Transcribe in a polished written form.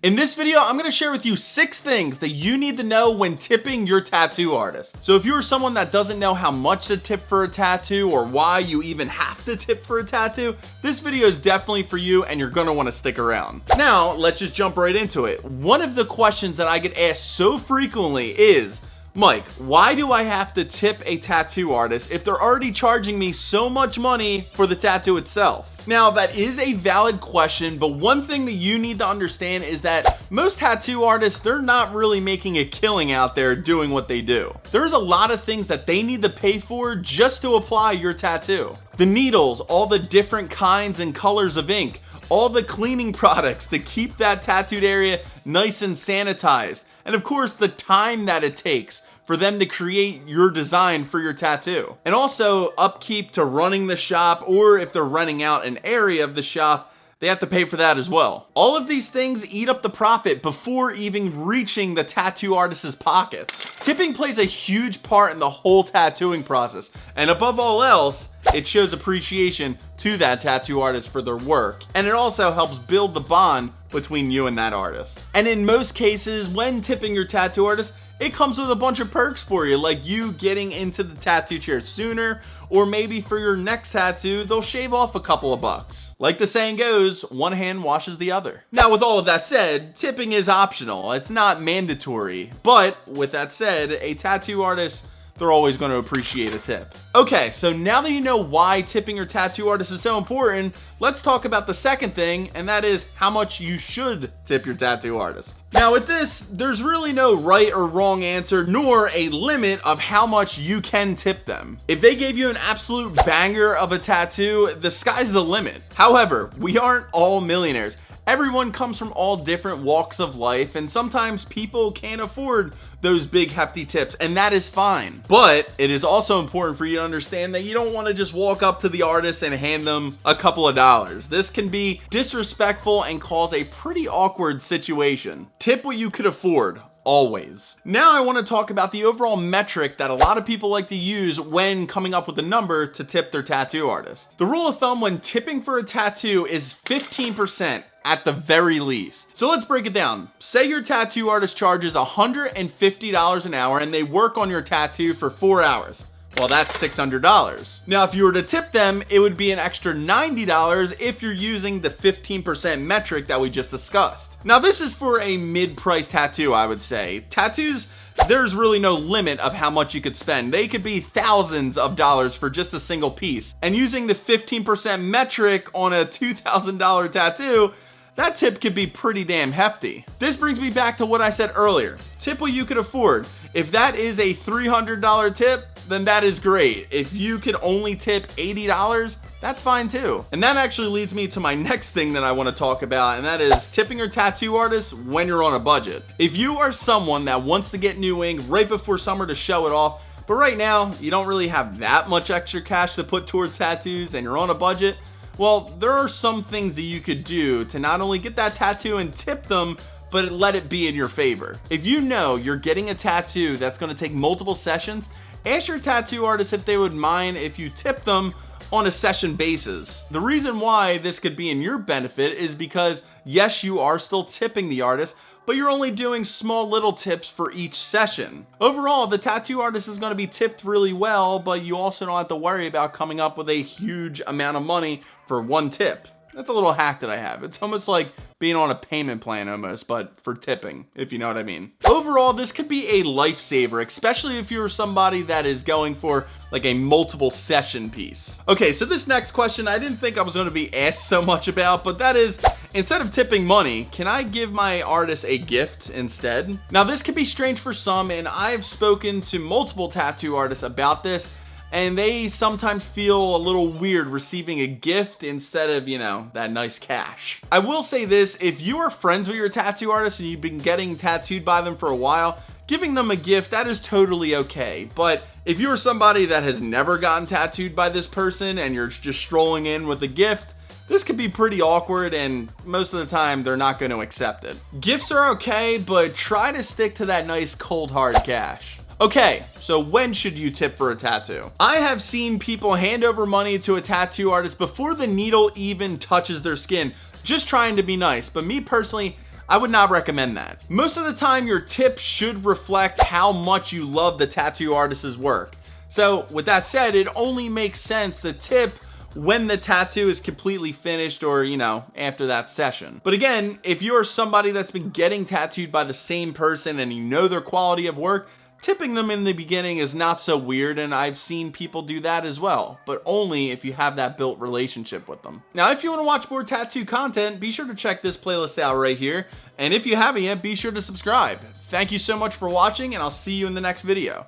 In this video, I'm gonna share with you 6 things that you need to know when tipping your tattoo artist. So if you're someone that doesn't know how much to tip for a tattoo or why you even have to tip for a tattoo, this video is definitely for you and you're gonna wanna stick around. Now, let's just jump right into it. One of the questions that I get asked so frequently is, Mike, why do I have to tip a tattoo artist if they're already charging me so much money for the tattoo itself? Now, that is a valid question, but one thing that you need to understand is that most tattoo artists, they're not really making a killing out there doing what they do. There's a lot of things that they need to pay for just to apply your tattoo. The needles, all the different kinds and colors of ink, all the cleaning products to keep that tattooed area nice and sanitized, and of course the time that it takes for them to create your design for your tattoo. And also upkeep to running the shop, or if they're renting out an area of the shop, they have to pay for that as well. All of these things eat up the profit before even reaching the tattoo artist's pockets. Tipping plays a huge part in the whole tattooing process, and above all else, it shows appreciation to that tattoo artist for their work, and it also helps build the bond between you and that artist. And in most cases, when tipping your tattoo artist, it comes with a bunch of perks for you, like you getting into the tattoo chair sooner, or maybe for your next tattoo, they'll shave off a couple of bucks. Like the saying goes, one hand washes the other. Now, with all of that said, tipping is optional. It's not mandatory. But with that said, a tattoo artist, they're always going to appreciate a tip. Okay, so now that you know why tipping your tattoo artist is so important, let's talk about the second thing, and that is how much you should tip your tattoo artist. Now with this, there's really no right or wrong answer, nor a limit of how much you can tip them. If they gave you an absolute banger of a tattoo, the sky's the limit. However, we aren't all millionaires. Everyone comes from all different walks of life, and sometimes people can't afford those big hefty tips, and that is fine. But it is also important for you to understand that you don't want to just walk up to the artist and hand them a couple of dollars. This can be disrespectful and cause a pretty awkward situation. Tip what you could afford. Always. Now I want to talk about the overall metric that a lot of people like to use when coming up with a number to tip their tattoo artist. The rule of thumb when tipping for a tattoo is 15% at the very least. So let's break it down. Say your tattoo artist charges $150 an hour and they work on your tattoo for 4 hours. Well, that's $600. Now, if you were to tip them, it would be an extra $90 if you're using the 15% metric that we just discussed. Now, this is for a mid-price tattoo, I would say. Tattoos, there's really no limit of how much you could spend. They could be thousands of dollars for just a single piece. And using the 15% metric on a $2,000 tattoo, that tip could be pretty damn hefty. This brings me back to what I said earlier. Tip what you could afford. If that is a $300 tip, then that is great. If you could only tip $80, that's fine too. And that actually leads me to my next thing that I want to talk about, and that is tipping your tattoo artist when you're on a budget. If you are someone that wants to get new ink right before summer to show it off, but right now you don't really have that much extra cash to put towards tattoos and you're on a budget, well, there are some things that you could do to not only get that tattoo and tip them, but let it be in your favor. If you know you're getting a tattoo that's going to take multiple sessions, ask your tattoo artist if they would mind if you tip them on a session basis. The reason why this could be in your benefit is because, yes, you are still tipping the artist, but you're only doing small little tips for each session. Overall, the tattoo artist is going to be tipped really well, but you also don't have to worry about coming up with a huge amount of money for one tip. That's a little hack that I have. It's almost like being on a payment plan almost, but for tipping, if you know what I mean. Overall, this could be a lifesaver, especially if you're somebody that is going for like a multiple session piece. Okay, so this next question, I didn't think I was going to be asked so much about, but that is, instead of tipping money, can I give my artist a gift instead? Now, this could be strange for some, and I've spoken to multiple tattoo artists about this, and they sometimes feel a little weird receiving a gift instead of, you know, that nice cash. I will say this, if you are friends with your tattoo artist and you've been getting tattooed by them for a while, giving them a gift, that is totally okay. But if you're somebody that has never gotten tattooed by this person and you're just strolling in with a gift, this could be pretty awkward, and most of the time they're not going to accept it. Gifts are okay, but try to stick to that nice cold hard cash. Okay, so when should you tip for a tattoo? I have seen people hand over money to a tattoo artist before the needle even touches their skin, just trying to be nice. But me personally, I would not recommend that. Most of the time, your tip should reflect how much you love the tattoo artist's work. So with that said, it only makes sense to tip when the tattoo is completely finished or, you know, after that session. But again, if you're somebody that's been getting tattooed by the same person and you know their quality of work, tipping them in the beginning is not so weird, and I've seen people do that as well, but only if you have that built relationship with them. Now, if you want to watch more tattoo content, be sure to check this playlist out right here, and if you haven't yet, be sure to subscribe. Thank you so much for watching, and I'll see you in the next video.